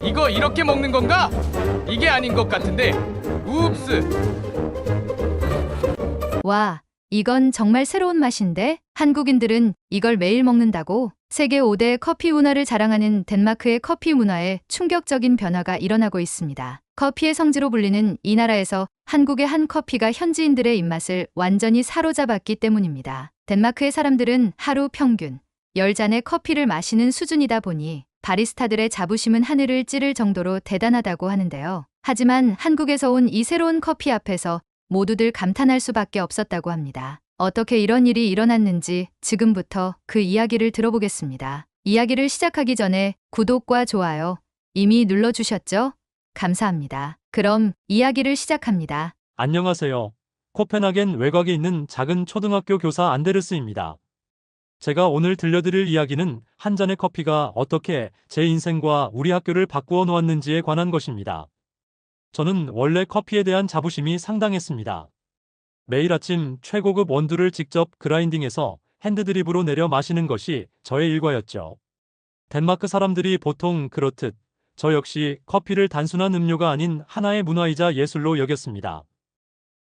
이거 이렇게 먹는 건가? 이게 아닌 것 같은데. 웁스. 와, 이건 정말 새로운 맛인데? 한국인들은 이걸 매일 먹는다고? 세계 5대 커피 문화를 자랑하는 덴마크의 커피 문화에 충격적인 변화가 일어나고 있습니다. 커피의 성지로 불리는 이 나라에서 한국의 한 커피가 현지인들의 입맛을 완전히 사로잡았기 때문입니다. 덴마크의 사람들은 하루 평균 10잔의 커피를 마시는 수준이다 보니 바리스타들의 자부심은 하늘을 찌를 정도로 대단하다고 하는데요. 하지만 한국에서 온 이 새로운 커피 앞에서 모두들 감탄할 수밖에 없었다고 합니다. 어떻게 이런 일이 일어났는지 지금부터 그 이야기를 들어보겠습니다. 이야기를 시작하기 전에 구독과 좋아요 이미 눌러주셨죠? 감사합니다. 그럼 이야기를 시작합니다. 안녕하세요. 코펜하겐 외곽에 있는 작은 초등학교 교사 안데르스입니다. 제가 오늘 들려드릴 이야기는 한 잔의 커피가 어떻게 제 인생과 우리 학교를 바꾸어 놓았는지에 관한 것입니다. 저는 원래 커피에 대한 자부심이 상당했습니다. 매일 아침 최고급 원두를 직접 그라인딩해서 핸드드립으로 내려 마시는 것이 저의 일과였죠. 덴마크 사람들이 보통 그렇듯 저 역시 커피를 단순한 음료가 아닌 하나의 문화이자 예술로 여겼습니다.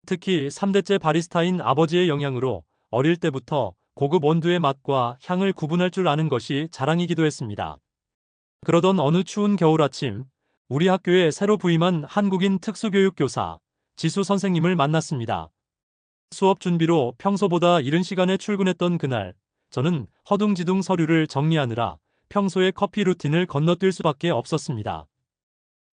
특히 3대째 바리스타인 아버지의 영향으로 어릴 때부터 고급 원두의 맛과 향을 구분할 줄 아는 것이 자랑이기도 했습니다. 그러던 어느 추운 겨울 아침, 우리 학교에 새로 부임한 한국인 특수교육교사 지수 선생님을 만났습니다. 수업 준비로 평소보다 이른 시간에 출근했던 그날, 저는 허둥지둥 서류를 정리하느라 평소의 커피 루틴을 건너뛸 수밖에 없었습니다.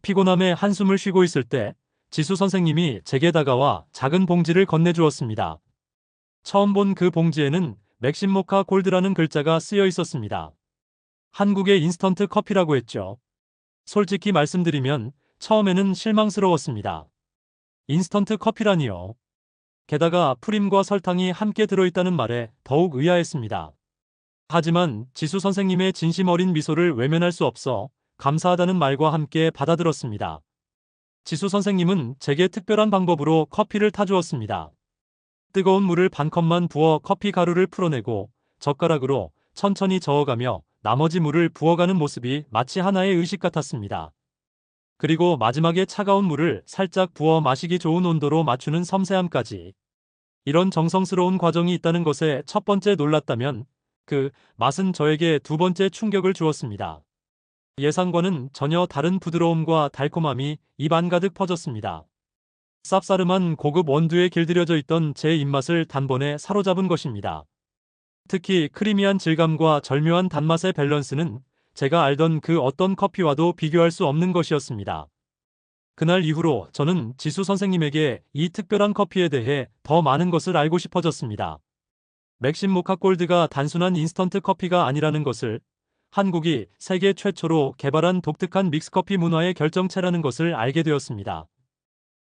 피곤함에 한숨을 쉬고 있을 때 지수 선생님이 제게 다가와 작은 봉지를 건네주었습니다. 처음 본 그 봉지에는 맥심 모카 골드라는 글자가 쓰여 있었습니다. 한국의 인스턴트 커피라고 했죠. 솔직히 말씀드리면 처음에는 실망스러웠습니다. 인스턴트 커피라니요. 게다가 프림과 설탕이 함께 들어있다는 말에 더욱 의아했습니다. 하지만 지수 선생님의 진심 어린 미소를 외면할 수 없어 감사하다는 말과 함께 받아들었습니다. 지수 선생님은 제게 특별한 방법으로 커피를 타주었습니다. 뜨거운 물을 반 컵만 부어 커피 가루를 풀어내고 젓가락으로 천천히 저어가며 나머지 물을 부어가는 모습이 마치 하나의 의식 같았습니다. 그리고 마지막에 차가운 물을 살짝 부어 마시기 좋은 온도로 맞추는 섬세함까지. 이런 정성스러운 과정이 있다는 것에 첫 번째 놀랐다면 그 맛은 저에게 두 번째 충격을 주었습니다. 예상과는 전혀 다른 부드러움과 달콤함이 입 안 가득 퍼졌습니다. 쌉싸름한 고급 원두에 길들여져 있던 제 입맛을 단번에 사로잡은 것입니다. 특히 크리미한 질감과 절묘한 단맛의 밸런스는 제가 알던 그 어떤 커피와도 비교할 수 없는 것이었습니다. 그날 이후로 저는 지수 선생님에게 이 특별한 커피에 대해 더 많은 것을 알고 싶어졌습니다. 맥심 모카 골드가 단순한 인스턴트 커피가 아니라는 것을, 한국이 세계 최초로 개발한 독특한 믹스커피 문화의 결정체라는 것을 알게 되었습니다.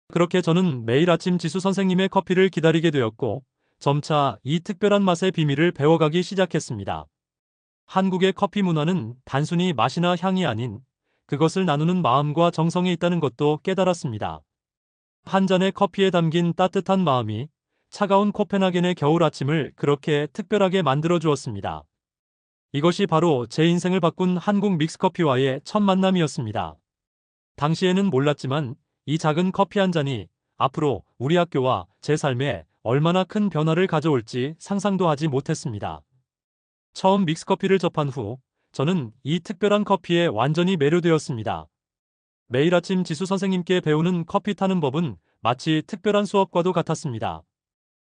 그렇게 저는 매일 아침 지수 선생님의 커피를 기다리게 되었고 점차 이 특별한 맛의 비밀을 배워가기 시작했습니다. 한국의 커피 문화는 단순히 맛이나 향이 아닌 그것을 나누는 마음과 정성이 있다는 것도 깨달았습니다. 한 잔의 커피에 담긴 따뜻한 마음이 차가운 코펜하겐의 겨울 아침을 그렇게 특별하게 만들어 주었습니다. 이것이 바로 제 인생을 바꾼 한국 믹스커피와의 첫 만남이었습니다. 당시에는 몰랐지만 이 작은 커피 한 잔이 앞으로 우리 학교와 제 삶에 얼마나 큰 변화를 가져올지 상상도 하지 못했습니다. 처음 믹스커피를 접한 후 저는 이 특별한 커피에 완전히 매료되었습니다. 매일 아침 지수 선생님께 배우는 커피 타는 법은 마치 특별한 수업과도 같았습니다.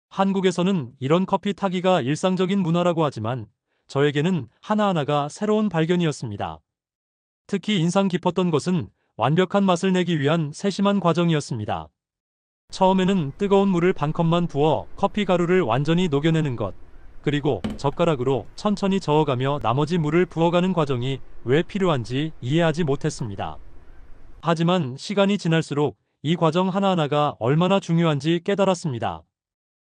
한국에서는 이런 커피 타기가 일상적인 문화라고 하지만 저에게는 하나하나가 새로운 발견이었습니다. 특히 인상 깊었던 것은 완벽한 맛을 내기 위한 세심한 과정이었습니다. 처음에는 뜨거운 물을 반 컵만 부어 커피 가루를 완전히 녹여내는 것, 그리고 젓가락으로 천천히 저어가며 나머지 물을 부어가는 과정이 왜 필요한지 이해하지 못했습니다. 하지만 시간이 지날수록 이 과정 하나하나가 얼마나 중요한지 깨달았습니다.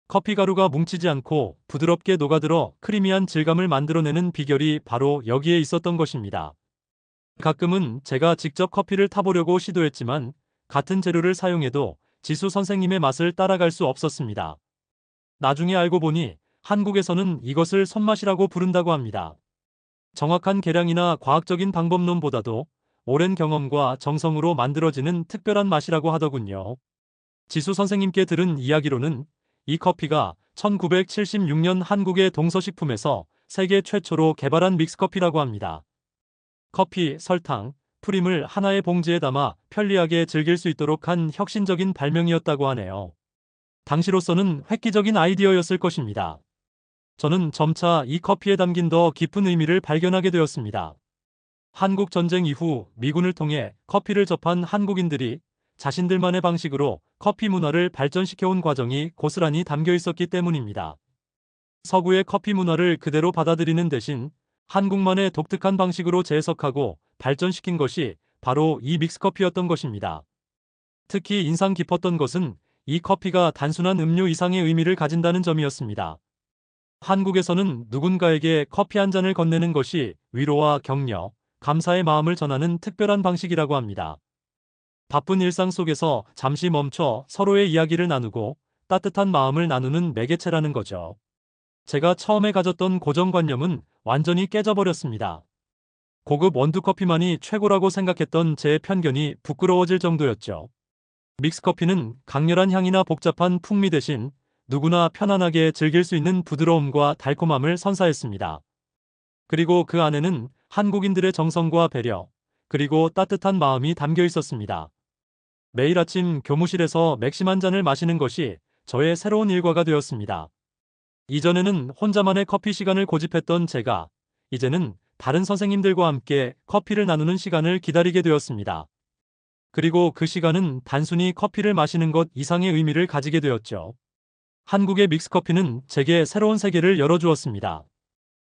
커피 가루가 뭉치지 않고 부드럽게 녹아들어 크리미한 질감을 만들어내는 비결이 바로 여기에 있었던 것입니다. 가끔은 제가 직접 커피를 타보려고 시도했지만 같은 재료를 사용해도 지수 선생님의 맛을 따라갈 수 없었습니다. 나중에 알고 보니 한국에서는 이것을 손맛이라고 부른다고 합니다. 정확한 계량이나 과학적인 방법론보다도 오랜 경험과 정성으로 만들어지는 특별한 맛이라고 하더군요. 지수 선생님께 들은 이야기로는 이 커피가 1976년 한국의 동서식품에서 세계 최초로 개발한 믹스커피라고 합니다. 커피, 설탕, 프림을 하나의 봉지에 담아 편리하게 즐길 수 있도록 한 혁신적인 발명이었다고 하네요. 당시로서는 획기적인 아이디어였을 것입니다. 저는 점차 이 커피에 담긴 더 깊은 의미를 발견하게 되었습니다. 한국 전쟁 이후 미군을 통해 커피를 접한 한국인들이 자신들만의 방식으로 커피 문화를 발전시켜온 과정이 고스란히 담겨 있었기 때문입니다. 서구의 커피 문화를 그대로 받아들이는 대신 한국만의 독특한 방식으로 재해석하고 발전시킨 것이 바로 이 믹스커피였던 것입니다. 특히 인상 깊었던 것은 이 커피가 단순한 음료 이상의 의미를 가진다는 점이었습니다. 한국에서는 누군가에게 커피 한 잔을 건네는 것이 위로와 격려, 감사의 마음을 전하는 특별한 방식이라고 합니다. 바쁜 일상 속에서 잠시 멈춰 서로의 이야기를 나누고 따뜻한 마음을 나누는 매개체라는 거죠. 제가 처음에 가졌던 고정관념은 완전히 깨져버렸습니다. 고급 원두커피만이 최고라고 생각했던 제 편견이 부끄러워질 정도였죠. 믹스커피는 강렬한 향이나 복잡한 풍미 대신 누구나 편안하게 즐길 수 있는 부드러움과 달콤함을 선사했습니다. 그리고 그 안에는 한국인들의 정성과 배려, 그리고 따뜻한 마음이 담겨 있었습니다. 매일 아침 교무실에서 맥심 한 잔을 마시는 것이 저의 새로운 일과가 되었습니다. 이전에는 혼자만의 커피 시간을 고집했던 제가 이제는 다른 선생님들과 함께 커피를 나누는 시간을 기다리게 되었습니다. 그리고 그 시간은 단순히 커피를 마시는 것 이상의 의미를 가지게 되었죠. 한국의 믹스커피는 제게 새로운 세계를 열어주었습니다.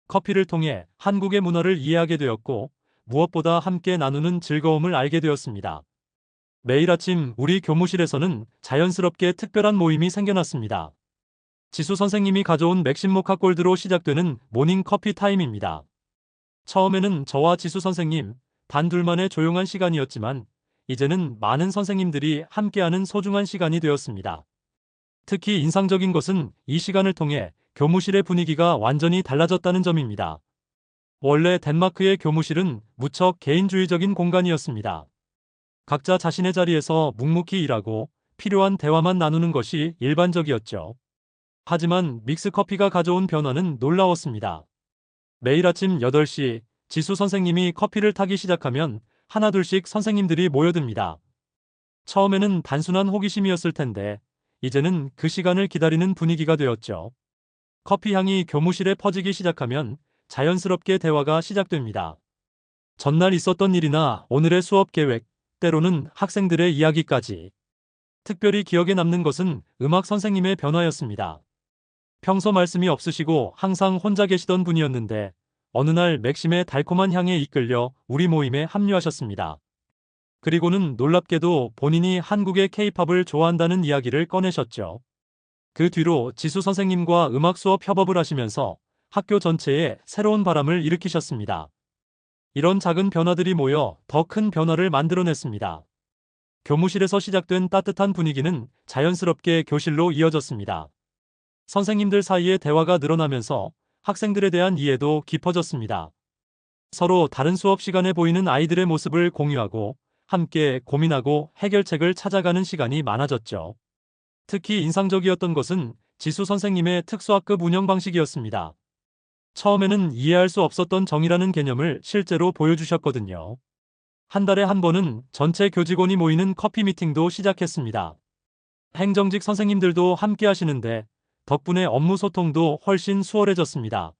커피를 통해 한국의 문화를 이해하게 되었고 무엇보다 함께 나누는 즐거움을 알게 되었습니다. 매일 아침 우리 교무실에서는 자연스럽게 특별한 모임이 생겨났습니다. 지수 선생님이 가져온 맥심 모카 골드로 시작되는 모닝 커피 타임입니다. 처음에는 저와 지수 선생님 단 둘만의 조용한 시간이었지만 이제는 많은 선생님들이 함께하는 소중한 시간이 되었습니다. 특히 인상적인 것은 이 시간을 통해 교무실의 분위기가 완전히 달라졌다는 점입니다. 원래 덴마크의 교무실은 무척 개인주의적인 공간이었습니다. 각자 자신의 자리에서 묵묵히 일하고 필요한 대화만 나누는 것이 일반적이었죠. 하지만 믹스커피가 가져온 변화는 놀라웠습니다. 매일 아침 8시 지수 선생님이 커피를 타기 시작하면 하나둘씩 선생님들이 모여듭니다. 처음에는 단순한 호기심이었을 텐데 이제는 그 시간을 기다리는 분위기가 되었죠. 커피 향이 교무실에 퍼지기 시작하면 자연스럽게 대화가 시작됩니다. 전날 있었던 일이나 오늘의 수업 계획, 때로는 학생들의 이야기까지. 특별히 기억에 남는 것은 음악 선생님의 변화였습니다. 평소 말씀이 없으시고 항상 혼자 계시던 분이었는데 어느 날 맥심의 달콤한 향에 이끌려 우리 모임에 합류하셨습니다. 그리고는 놀랍게도 본인이 한국의 케이팝을 좋아한다는 이야기를 꺼내셨죠. 그 뒤로 지수 선생님과 음악 수업 협업을 하시면서 학교 전체에 새로운 바람을 일으키셨습니다. 이런 작은 변화들이 모여 더 큰 변화를 만들어냈습니다. 교무실에서 시작된 따뜻한 분위기는 자연스럽게 교실로 이어졌습니다. 선생님들 사이에 대화가 늘어나면서 학생들에 대한 이해도 깊어졌습니다. 서로 다른 수업 시간에 보이는 아이들의 모습을 공유하고 함께 고민하고 해결책을 찾아가는 시간이 많아졌죠. 특히 인상적이었던 것은 지수 선생님의 특수학급 운영 방식이었습니다. 처음에는 이해할 수 없었던 정의라는 개념을 실제로 보여주셨거든요. 한 달에 한 번은 전체 교직원이 모이는 커피 미팅도 시작했습니다. 행정직 선생님들도 함께 하시는데 덕분에 업무 소통도 훨씬 수월해졌습니다.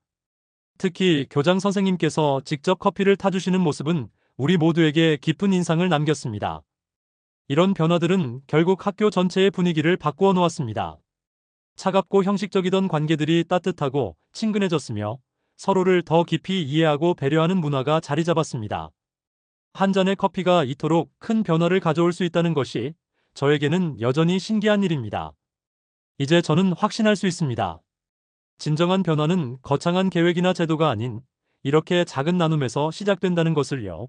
특히 교장 선생님께서 직접 커피를 타주시는 모습은 우리 모두에게 깊은 인상을 남겼습니다. 이런 변화들은 결국 학교 전체의 분위기를 바꾸어 놓았습니다. 차갑고 형식적이던 관계들이 따뜻하고 친근해졌으며 서로를 더 깊이 이해하고 배려하는 문화가 자리 잡았습니다. 한 잔의 커피가 이토록 큰 변화를 가져올 수 있다는 것이 저에게는 여전히 신기한 일입니다. 이제 저는 확신할 수 있습니다. 진정한 변화는 거창한 계획이나 제도가 아닌 이렇게 작은 나눔에서 시작된다는 것을요.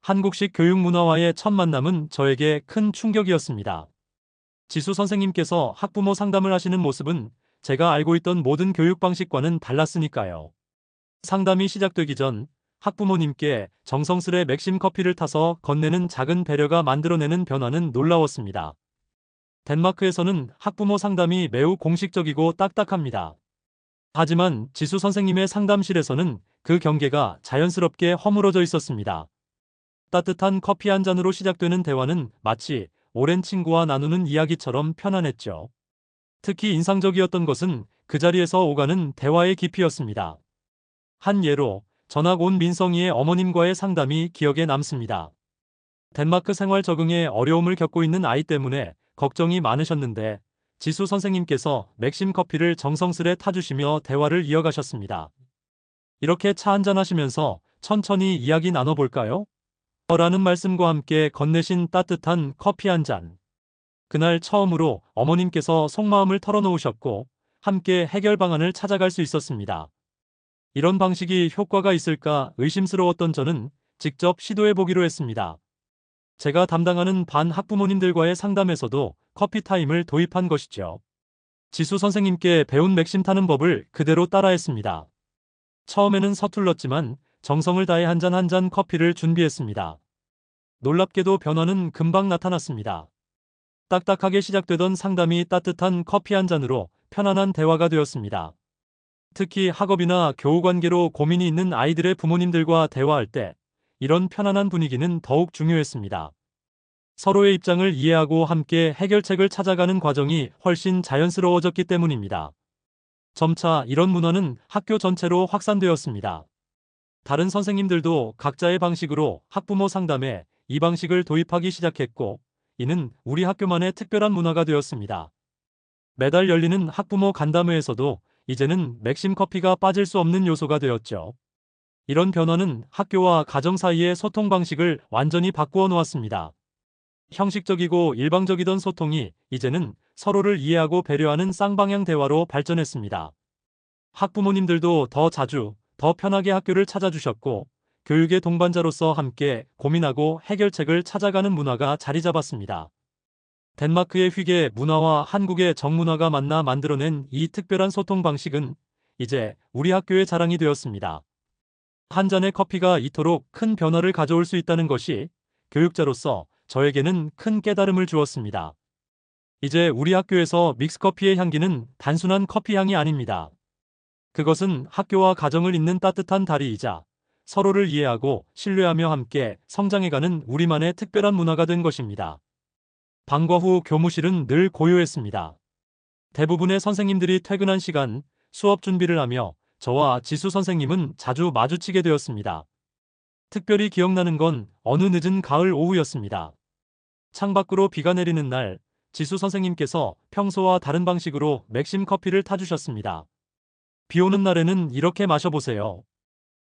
한국식 교육 문화와의 첫 만남은 저에게 큰 충격이었습니다. 지수 선생님께서 학부모 상담을 하시는 모습은 제가 알고 있던 모든 교육 방식과는 달랐으니까요. 상담이 시작되기 전 학부모님께 정성스레 맥심 커피를 타서 건네는 작은 배려가 만들어내는 변화는 놀라웠습니다. 덴마크에서는 학부모 상담이 매우 공식적이고 딱딱합니다. 하지만 지수 선생님의 상담실에서는 그 경계가 자연스럽게 허물어져 있었습니다. 따뜻한 커피 한 잔으로 시작되는 대화는 마치 오랜 친구와 나누는 이야기처럼 편안했죠. 특히 인상적이었던 것은 그 자리에서 오가는 대화의 깊이였습니다. 한 예로 전학 온 민성이의 어머님과의 상담이 기억에 남습니다. 덴마크 생활 적응에 어려움을 겪고 있는 아이 때문에 걱정이 많으셨는데 지수 선생님께서 맥심 커피를 정성스레 타주시며 대화를 이어가셨습니다. 이렇게 차 한잔 하시면서 천천히 이야기 나눠볼까요? 라는 말씀과 함께 건네신 따뜻한 커피 한 잔. 그날 처음으로 어머님께서 속마음을 털어놓으셨고 함께 해결 방안을 찾아갈 수 있었습니다. 이런 방식이 효과가 있을까 의심스러웠던 저는 직접 시도해보기로 했습니다. 제가 담당하는 반 학부모님들과의 상담에서도 커피 타임을 도입한 것이죠. 지수 선생님께 배운 맥심 타는 법을 그대로 따라했습니다. 처음에는 서툴렀지만 정성을 다해 한 잔 한 잔 커피를 준비했습니다. 놀랍게도 변화는 금방 나타났습니다. 딱딱하게 시작되던 상담이 따뜻한 커피 한 잔으로 편안한 대화가 되었습니다. 특히 학업이나 교우 관계로 고민이 있는 아이들의 부모님들과 대화할 때 이런 편안한 분위기는 더욱 중요했습니다. 서로의 입장을 이해하고 함께 해결책을 찾아가는 과정이 훨씬 자연스러워졌기 때문입니다. 점차 이런 문화는 학교 전체로 확산되었습니다. 다른 선생님들도 각자의 방식으로 학부모 상담에 이 방식을 도입하기 시작했고, 이는 우리 학교만의 특별한 문화가 되었습니다. 매달 열리는 학부모 간담회에서도 이제는 맥심 커피가 빠질 수 없는 요소가 되었죠. 이런 변화는 학교와 가정 사이의 소통 방식을 완전히 바꾸어 놓았습니다. 형식적이고 일방적이던 소통이 이제는 서로를 이해하고 배려하는 쌍방향 대화로 발전했습니다. 학부모님들도 더 자주, 더 편하게 학교를 찾아주셨고, 교육의 동반자로서 함께 고민하고 해결책을 찾아가는 문화가 자리 잡았습니다. 덴마크의 휘게 문화와 한국의 정문화가 만나 만들어낸 이 특별한 소통 방식은 이제 우리 학교의 자랑이 되었습니다. 한 잔의 커피가 이토록 큰 변화를 가져올 수 있다는 것이 교육자로서 저에게는 큰 깨달음을 주었습니다. 이제 우리 학교에서 믹스커피의 향기는 단순한 커피 향이 아닙니다. 그것은 학교와 가정을 잇는 따뜻한 다리이자 서로를 이해하고 신뢰하며 함께 성장해가는 우리만의 특별한 문화가 된 것입니다. 방과 후 교무실은 늘 고요했습니다. 대부분의 선생님들이 퇴근한 시간 수업 준비를 하며 저와 지수 선생님은 자주 마주치게 되었습니다. 특별히 기억나는 건 어느 늦은 가을 오후였습니다. 창밖으로 비가 내리는 날, 지수 선생님께서 평소와 다른 방식으로 맥심 커피를 타주셨습니다. 비 오는 날에는 이렇게 마셔보세요.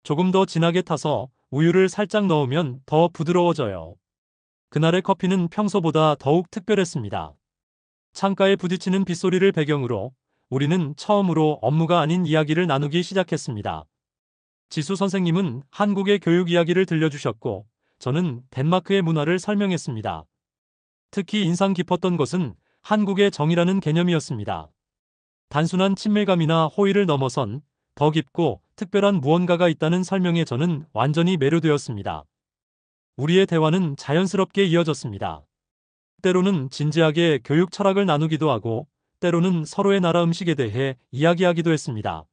조금 더 진하게 타서 우유를 살짝 넣으면 더 부드러워져요. 그날의 커피는 평소보다 더욱 특별했습니다. 창가에 부딪히는 빗소리를 배경으로 우리는 처음으로 업무가 아닌 이야기를 나누기 시작했습니다. 지수 선생님은 한국의 교육 이야기를 들려주셨고, 저는 덴마크의 문화를 설명했습니다. 특히 인상 깊었던 것은 한국의 정이라는 개념이었습니다. 단순한 친밀감이나 호의를 넘어선 더 깊고 특별한 무언가가 있다는 설명에 저는 완전히 매료되었습니다. 우리의 대화는 자연스럽게 이어졌습니다. 때로는 진지하게 교육 철학을 나누기도 하고, 때로는 서로의 나라 음식에 대해 이야기하기도 했습니다.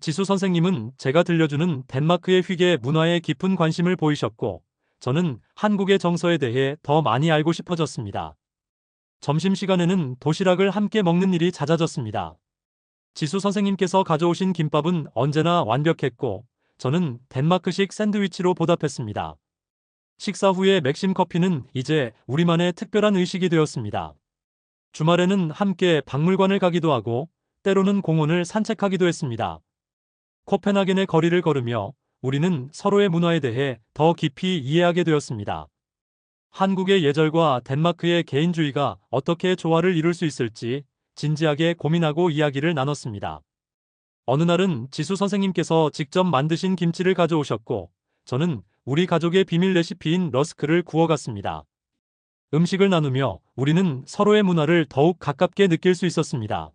지수 선생님은 제가 들려주는 덴마크의 휘게 문화에 깊은 관심을 보이셨고, 저는 한국의 정서에 대해 더 많이 알고 싶어졌습니다. 점심시간에는 도시락을 함께 먹는 일이 잦아졌습니다. 지수 선생님께서 가져오신 김밥은 언제나 완벽했고, 저는 덴마크식 샌드위치로 보답했습니다. 식사 후에 맥심 커피는 이제 우리만의 특별한 의식이 되었습니다. 주말에는 함께 박물관을 가기도 하고, 때로는 공원을 산책하기도 했습니다. 코펜하겐의 거리를 걸으며 우리는 서로의 문화에 대해 더 깊이 이해하게 되었습니다. 한국의 예절과 덴마크의 개인주의가 어떻게 조화를 이룰 수 있을지 진지하게 고민하고 이야기를 나눴습니다. 어느 날은 지수 선생님께서 직접 만드신 김치를 가져오셨고, 저는 우리 가족의 비밀 레시피인 러스크를 구워갔습니다. 음식을 나누며 우리는 서로의 문화를 더욱 가깝게 느낄 수 있었습니다.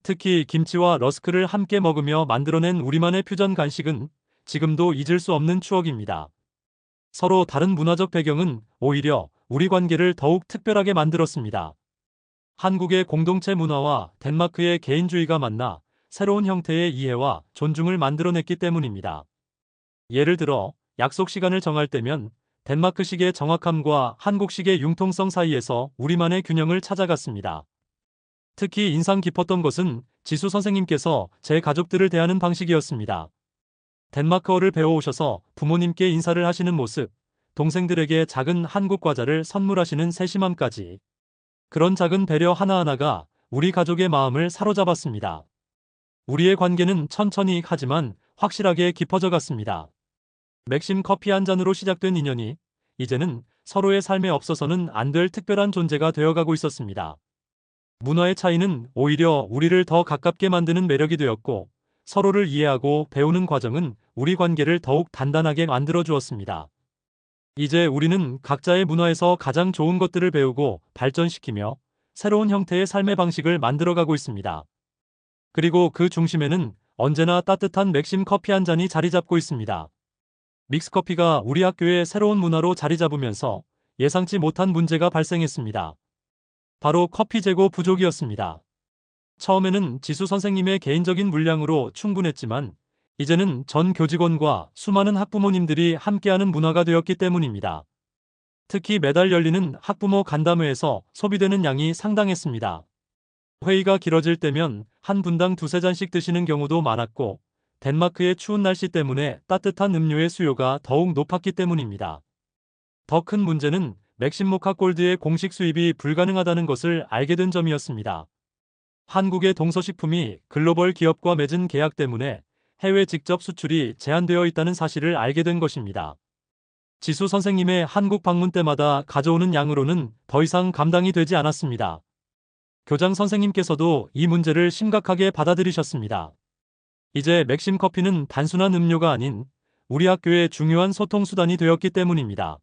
특히 김치와 러스크를 함께 먹으며 만들어낸 우리만의 퓨전 간식은 지금도 잊을 수 없는 추억입니다. 서로 다른 문화적 배경은 오히려 우리 관계를 더욱 특별하게 만들었습니다. 한국의 공동체 문화와 덴마크의 개인주의가 만나 새로운 형태의 이해와 존중을 만들어냈기 때문입니다. 예를 들어 약속 시간을 정할 때면 덴마크식의 정확함과 한국식의 융통성 사이에서 우리만의 균형을 찾아갔습니다. 특히 인상 깊었던 것은 지수 선생님께서 제 가족들을 대하는 방식이었습니다. 덴마크어를 배워오셔서 부모님께 인사를 하시는 모습, 동생들에게 작은 한국 과자를 선물하시는 세심함까지. 그런 작은 배려 하나하나가 우리 가족의 마음을 사로잡았습니다. 우리의 관계는 천천히 하지만 확실하게 깊어져 갔습니다. 맥심 커피 한 잔으로 시작된 인연이 이제는 서로의 삶에 없어서는 안 될 특별한 존재가 되어가고 있었습니다. 문화의 차이는 오히려 우리를 더 가깝게 만드는 매력이 되었고, 서로를 이해하고 배우는 과정은 우리 관계를 더욱 단단하게 만들어 주었습니다. 이제 우리는 각자의 문화에서 가장 좋은 것들을 배우고 발전시키며 새로운 형태의 삶의 방식을 만들어가고 있습니다. 그리고 그 중심에는 언제나 따뜻한 맥심 커피 한 잔이 자리 잡고 있습니다. 믹스커피가 우리 학교의 새로운 문화로 자리 잡으면서 예상치 못한 문제가 발생했습니다. 바로 커피 재고 부족이었습니다. 처음에는 지수 선생님의 개인적인 물량으로 충분했지만 이제는 전 교직원과 수많은 학부모님들이 함께하는 문화가 되었기 때문입니다. 특히 매달 열리는 학부모 간담회에서 소비되는 양이 상당했습니다. 회의가 길어질 때면 한 분당 두세 잔씩 드시는 경우도 많았고, 덴마크의 추운 날씨 때문에 따뜻한 음료의 수요가 더욱 높았기 때문입니다. 더 큰 문제는 맥심 모카 골드의 공식 수입이 불가능하다는 것을 알게 된 점이었습니다. 한국의 동서식품이 글로벌 기업과 맺은 계약 때문에 해외 직접 수출이 제한되어 있다는 사실을 알게 된 것입니다. 지수 선생님의 한국 방문 때마다 가져오는 양으로는 더 이상 감당이 되지 않았습니다. 교장 선생님께서도 이 문제를 심각하게 받아들이셨습니다. 이제 맥심 커피는 단순한 음료가 아닌 우리 학교의 중요한 소통 수단이 되었기 때문입니다.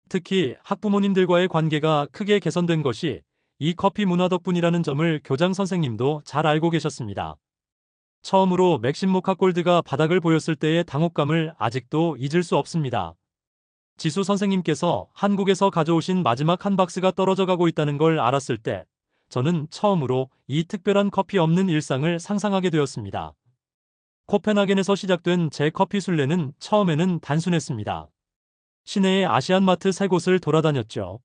특히 학부모님들과의 관계가 크게 개선된 것이 이 커피 문화 덕분이라는 점을 교장 선생님도 잘 알고 계셨습니다. 처음으로 맥심 모카 골드가 바닥을 보였을 때의 당혹감을 아직도 잊을 수 없습니다. 지수 선생님께서 한국에서 가져오신 마지막 한 박스가 떨어져 가고 있다는 걸 알았을 때 저는 처음으로 이 특별한 커피 없는 일상을 상상하게 되었습니다. 코펜하겐에서 시작된 제 커피 순례는 처음에는 단순했습니다. 시내의 아시안마트 3곳을 돌아다녔죠.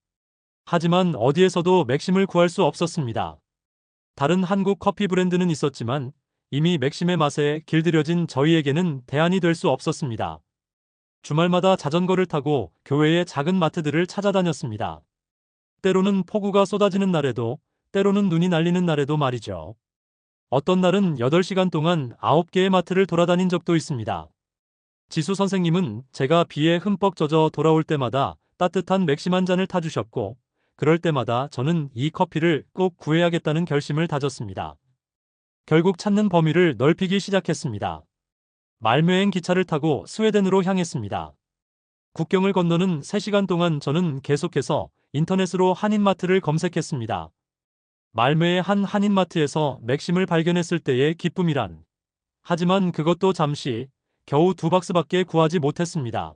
하지만 어디에서도 맥심을 구할 수 없었습니다. 다른 한국 커피 브랜드는 있었지만 이미 맥심의 맛에 길들여진 저희에게는 대안이 될 수 없었습니다. 주말마다 자전거를 타고 교외의 작은 마트들을 찾아다녔습니다. 때로는 폭우가 쏟아지는 날에도, 때로는 눈이 날리는 날에도 말이죠. 어떤 날은 8시간 동안 9개의 마트를 돌아다닌 적도 있습니다. 지수 선생님은 제가 비에 흠뻑 젖어 돌아올 때마다 따뜻한 맥심 한 잔을 타주셨고, 그럴 때마다 저는 이 커피를 꼭 구해야겠다는 결심을 다졌습니다. 결국 찾는 범위를 넓히기 시작했습니다. 말묘행 기차를 타고 스웨덴으로 향했습니다. 국경을 건너는 3시간 동안 저는 계속해서 인터넷으로 한인마트를 검색했습니다. 말묘의 한 한인마트에서 맥심을 발견했을 때의 기쁨이란. 하지만 그것도 잠시, 겨우 2박스밖에 구하지 못했습니다.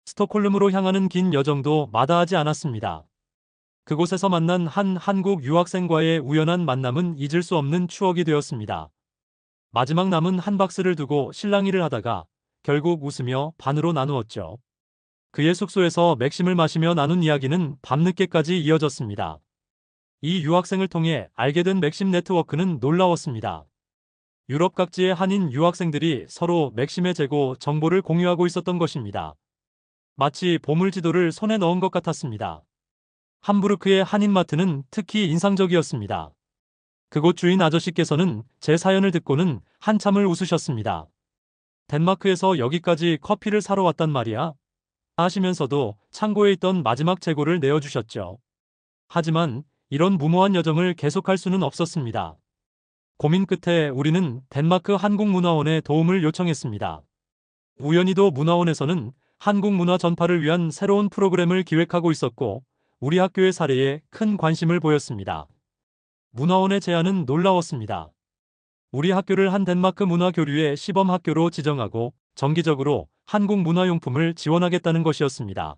스톡홀름으로 향하는 긴 여정도 마다하지 않았습니다. 그곳에서 만난 한 한국 유학생과의 우연한 만남은 잊을 수 없는 추억이 되었습니다. 마지막 남은 한 박스를 두고 실랑이를 하다가 결국 웃으며 반으로 나누었죠. 그의 숙소에서 맥심을 마시며 나눈 이야기는 밤늦게까지 이어졌습니다. 이 유학생을 통해 알게 된 맥심 네트워크는 놀라웠습니다. 유럽 각지의 한인 유학생들이 서로 맥심의 재고 정보를 공유하고 있었던 것입니다. 마치 보물지도를 손에 넣은 것 같았습니다. 함부르크의 한인마트는 특히 인상적이었습니다. 그곳 주인 아저씨께서는 제 사연을 듣고는 한참을 웃으셨습니다. 덴마크에서 여기까지 커피를 사러 왔단 말이야? 하시면서도 창고에 있던 마지막 재고를 내어주셨죠. 하지만 이런 무모한 여정을 계속할 수는 없었습니다. 고민 끝에 우리는 덴마크 한국문화원에 도움을 요청했습니다. 우연히도 문화원에서는 한국 문화 전파를 위한 새로운 프로그램을 기획하고 있었고 우리 학교의 사례에 큰 관심을 보였습니다. 문화원의 제안은 놀라웠습니다. 우리 학교를 한 덴마크 문화 교류의 시범 학교로 지정하고 정기적으로 한국 문화용품을 지원하겠다는 것이었습니다.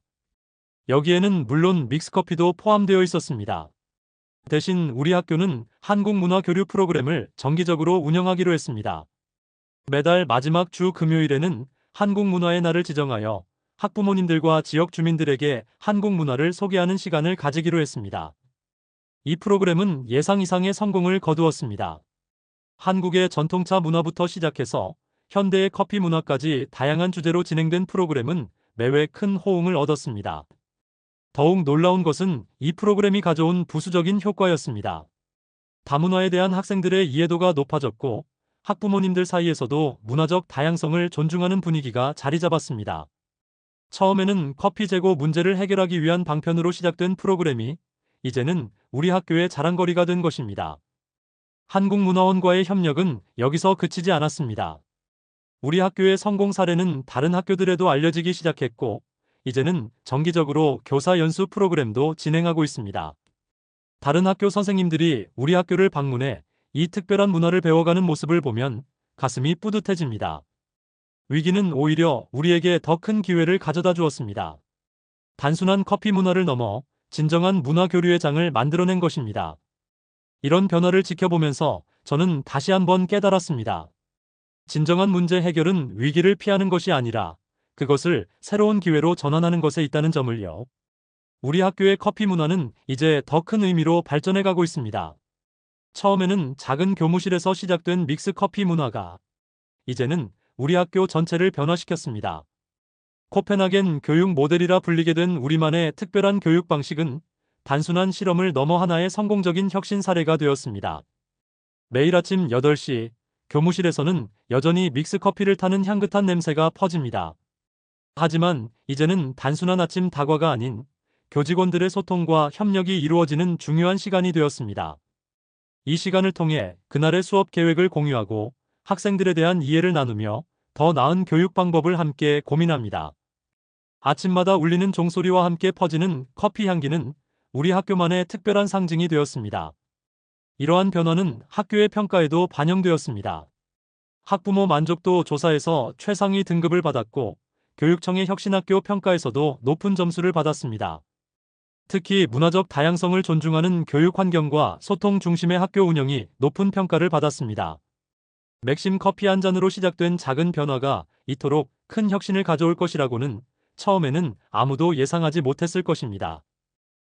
여기에는 물론 믹스커피도 포함되어 있었습니다. 대신 우리 학교는 한국 문화 교류 프로그램을 정기적으로 운영하기로 했습니다. 매달 마지막 주 금요일에는 한국 문화의 날을 지정하여 학부모님들과 지역 주민들에게 한국 문화를 소개하는 시간을 가지기로 했습니다. 이 프로그램은 예상 이상의 성공을 거두었습니다. 한국의 전통차 문화부터 시작해서 현대의 커피 문화까지 다양한 주제로 진행된 프로그램은 매회 큰 호응을 얻었습니다. 더욱 놀라운 것은 이 프로그램이 가져온 부수적인 효과였습니다. 다문화에 대한 학생들의 이해도가 높아졌고 학부모님들 사이에서도 문화적 다양성을 존중하는 분위기가 자리 잡았습니다. 처음에는 커피 재고 문제를 해결하기 위한 방편으로 시작된 프로그램이 이제는 우리 학교의 자랑거리가 된 것입니다. 한국문화원과의 협력은 여기서 그치지 않았습니다. 우리 학교의 성공 사례는 다른 학교들에도 알려지기 시작했고 이제는 정기적으로 교사 연수 프로그램도 진행하고 있습니다. 다른 학교 선생님들이 우리 학교를 방문해 이 특별한 문화를 배워가는 모습을 보면 가슴이 뿌듯해집니다. 위기는 오히려 우리에게 더 큰 기회를 가져다 주었습니다. 단순한 커피 문화를 넘어 진정한 문화 교류의 장을 만들어낸 것입니다. 이런 변화를 지켜보면서 저는 다시 한번 깨달았습니다. 진정한 문제 해결은 위기를 피하는 것이 아니라 그것을 새로운 기회로 전환하는 것에 있다는 점을요. 우리 학교의 커피 문화는 이제 더 큰 의미로 발전해가고 있습니다. 처음에는 작은 교무실에서 시작된 믹스 커피 문화가 이제는 우리 학교 전체를 변화시켰습니다. 코펜하겐 교육 모델이라 불리게 된 우리만의 특별한 교육 방식은 단순한 실험을 넘어 하나의 성공적인 혁신 사례가 되었습니다. 매일 아침 8시 교무실에서는 여전히 믹스 커피를 타는 향긋한 냄새가 퍼집니다. 하지만 이제는 단순한 아침 다과가 아닌 교직원들의 소통과 협력이 이루어지는 중요한 시간이 되었습니다. 이 시간을 통해 그날의 수업 계획을 공유하고 학생들에 대한 이해를 나누며 더 나은 교육 방법을 함께 고민합니다. 아침마다 울리는 종소리와 함께 퍼지는 커피 향기는 우리 학교만의 특별한 상징이 되었습니다. 이러한 변화는 학교의 평가에도 반영되었습니다. 학부모 만족도 조사에서 최상위 등급을 받았고 교육청의 혁신학교 평가에서도 높은 점수를 받았습니다. 특히 문화적 다양성을 존중하는 교육 환경과 소통 중심의 학교 운영이 높은 평가를 받았습니다. 맥심 커피 한 잔으로 시작된 작은 변화가 이토록 큰 혁신을 가져올 것이라고는 처음에는 아무도 예상하지 못했을 것입니다.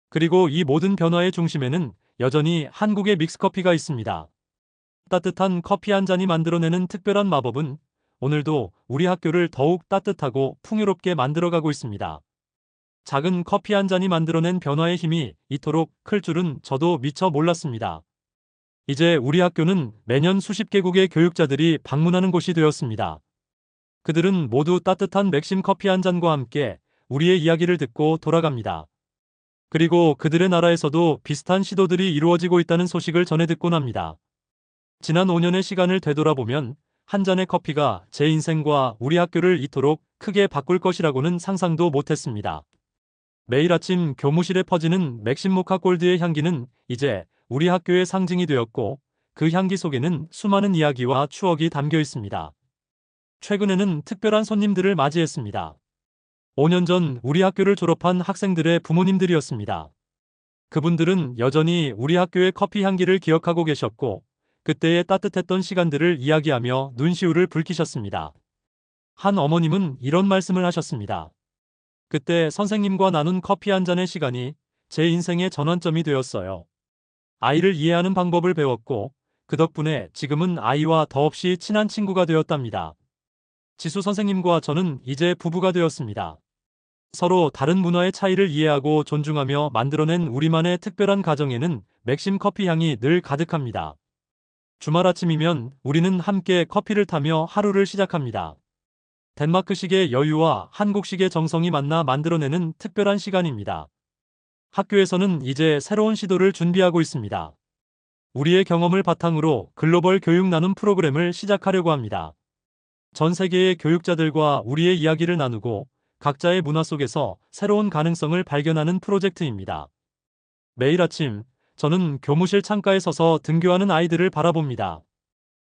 그리고 이 모든 변화의 중심에는 여전히 한국의 믹스커피가 있습니다. 따뜻한 커피 한 잔이 만들어내는 특별한 마법은 오늘도 우리 학교를 더욱 따뜻하고 풍요롭게 만들어가고 있습니다. 작은 커피 한 잔이 만들어낸 변화의 힘이 이토록 클 줄은 저도 미처 몰랐습니다. 이제 우리 학교는 매년 수십 개국의 교육자들이 방문하는 곳이 되었습니다. 그들은 모두 따뜻한 맥심 커피 한 잔과 함께 우리의 이야기를 듣고 돌아갑니다. 그리고 그들의 나라에서도 비슷한 시도들이 이루어지고 있다는 소식을 전해 듣곤 합니다. 지난 5년의 시간을 되돌아보면 한 잔의 커피가 제 인생과 우리 학교를 이토록 크게 바꿀 것이라고는 상상도 못했습니다. 매일 아침 교무실에 퍼지는 맥심 모카 골드의 향기는 이제 우리 학교의 상징이 되었고 그 향기 속에는 수많은 이야기와 추억이 담겨 있습니다. 최근에는 특별한 손님들을 맞이했습니다. 5년 전 우리 학교를 졸업한 학생들의 부모님들이었습니다. 그분들은 여전히 우리 학교의 커피 향기를 기억하고 계셨고 그때의 따뜻했던 시간들을 이야기하며 눈시울을 붉히셨습니다. 한 어머님은 이런 말씀을 하셨습니다. 그때 선생님과 나눈 커피 한 잔의 시간이 제 인생의 전환점이 되었어요. 아이를 이해하는 방법을 배웠고 그 덕분에 지금은 아이와 더없이 친한 친구가 되었답니다. 지수 선생님과 저는 이제 부부가 되었습니다. 서로 다른 문화의 차이를 이해하고 존중하며 만들어낸 우리만의 특별한 가정에는 맥심 커피 향이 늘 가득합니다. 주말 아침이면 우리는 함께 커피를 타며 하루를 시작합니다. 덴마크식의 여유와 한국식의 정성이 만나 만들어내는 특별한 시간입니다. 학교에서는 이제 새로운 시도를 준비하고 있습니다. 우리의 경험을 바탕으로 글로벌 교육 나눔 프로그램을 시작하려고 합니다. 전 세계의 교육자들과 우리의 이야기를 나누고 각자의 문화 속에서 새로운 가능성을 발견하는 프로젝트입니다. 매일 아침 저는 교무실 창가에 서서 등교하는 아이들을 바라봅니다.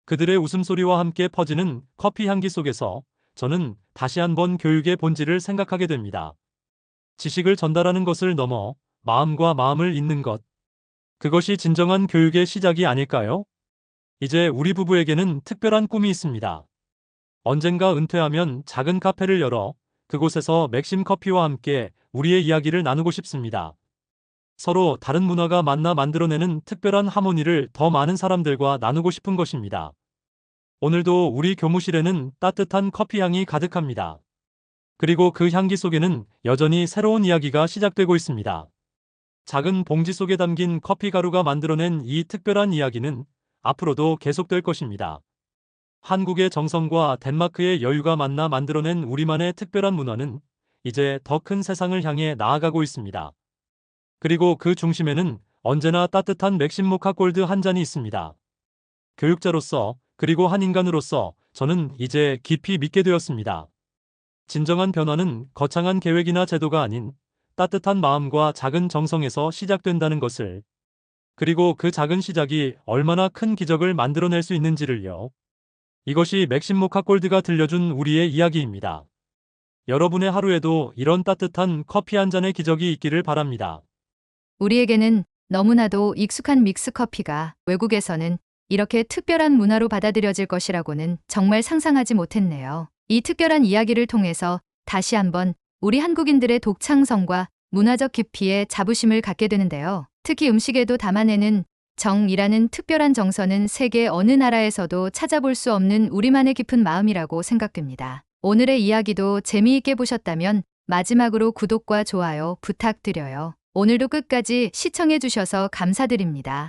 그들의 웃음소리와 함께 퍼지는 커피 향기 속에서 저는 다시 한번 교육의 본질을 생각하게 됩니다. 지식을 전달하는 것을 넘어 마음과 마음을 잇는 것. 그것이 진정한 교육의 시작이 아닐까요? 이제 우리 부부에게는 특별한 꿈이 있습니다. 언젠가 은퇴하면 작은 카페를 열어 그곳에서 맥심 커피와 함께 우리의 이야기를 나누고 싶습니다. 서로 다른 문화가 만나 만들어내는 특별한 하모니를 더 많은 사람들과 나누고 싶은 것입니다. 오늘도 우리 교무실에는 따뜻한 커피 향이 가득합니다. 그리고 그 향기 속에는 여전히 새로운 이야기가 시작되고 있습니다. 작은 봉지 속에 담긴 커피 가루가 만들어낸 이 특별한 이야기는 앞으로도 계속될 것입니다. 한국의 정성과 덴마크의 여유가 만나 만들어낸 우리만의 특별한 문화는 이제 더 큰 세상을 향해 나아가고 있습니다. 그리고 그 중심에는 언제나 따뜻한 맥심 모카 골드 한 잔이 있습니다. 교육자로서 그리고 한 인간으로서 저는 이제 깊이 믿게 되었습니다. 진정한 변화는 거창한 계획이나 제도가 아닌 따뜻한 마음과 작은 정성에서 시작된다는 것을, 그리고 그 작은 시작이 얼마나 큰 기적을 만들어낼 수 있는지를요. 이것이 맥심 모카 골드가 들려준 우리의 이야기입니다. 여러분의 하루에도 이런 따뜻한 커피 한 잔의 기적이 있기를 바랍니다. 우리에게는 너무나도 익숙한 믹스커피가 외국에서는 이렇게 특별한 문화로 받아들여질 것이라고는 정말 상상하지 못했네요. 이 특별한 이야기를 통해서 다시 한번 우리 한국인들의 독창성과 문화적 깊이에 자부심을 갖게 되는데요. 특히 음식에도 담아내는 정이라는 특별한 정서는 세계 어느 나라에서도 찾아볼 수 없는 우리만의 깊은 마음이라고 생각됩니다. 오늘의 이야기도 재미있게 보셨다면 마지막으로 구독과 좋아요 부탁드려요. 오늘도 끝까지 시청해 주셔서 감사드립니다.